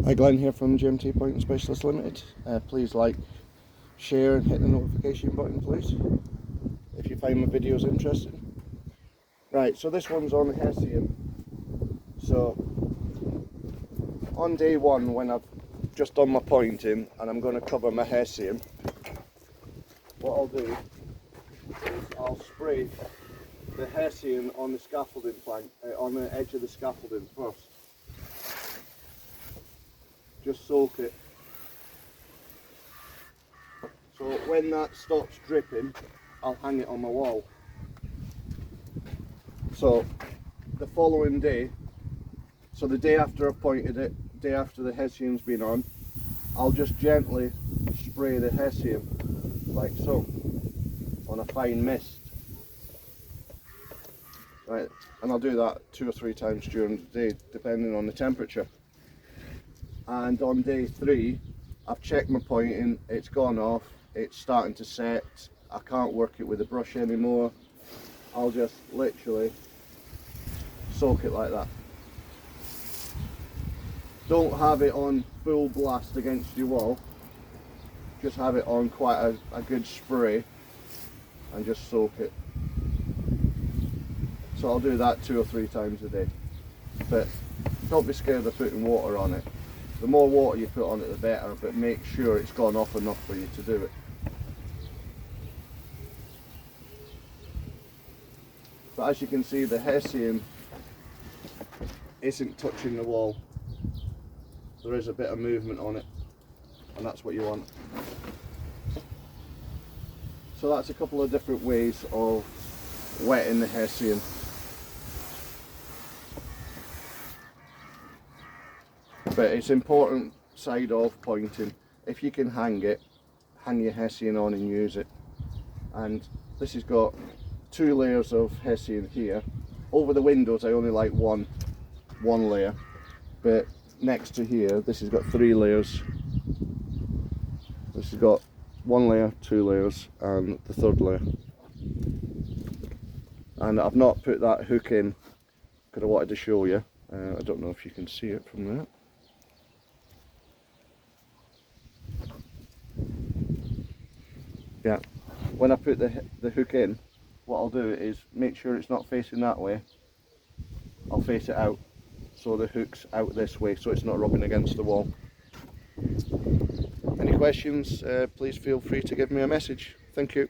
Hi, Glenn here from GMT Pointing Specialist Limited. Please like, share and hit the notification button please, if you find my videos interesting. Right, so this one's on hessian. So on day one, when I've just done my pointing and I'm going to cover my hessian, what I'll do is I'll spray the hessian on the scaffolding plank, on the edge of the scaffolding first. Just soak it. So when that stops dripping, I'll hang it on my wall. So the following day, so the day after I've pointed it, day after the hessian's been on, I'll just gently spray the hessian like so on a fine mist. Right, and I'll do that 2 or 3 times during the day depending on the temperature. And on day 3, I've checked my pointing, it's gone off, it's starting to set, I can't work it with a brush anymore. I'll just literally soak it like that. Don't have it on full blast against your wall, just have it on quite a good spray and just soak it. So I'll do that 2 or 3 times a day, but don't be scared of putting water on it. The more water you put on it the better, but make sure it's gone off enough for you to do it. But as you can see, the hessian isn't touching the wall. There is a bit of movement on it, and that's what you want. So that's a couple of different ways of wetting the hessian. But it's important side of pointing, if you can hang it, hang your hessian on and use it. And this has got 2 layers of hessian here. Over the windows I only like one layer, but next to here this has got 3 layers. This has got 1 layer, 2 layers and the 3rd layer. And I've not put that hook in because I wanted to show you. I don't know if you can see it from there. Yeah, when I put the hook in, what I'll do is make sure it's not facing that way. I'll face it out so the hook's out this way so it's not rubbing against the wall. Any questions, please feel free to give me a message. Thank you.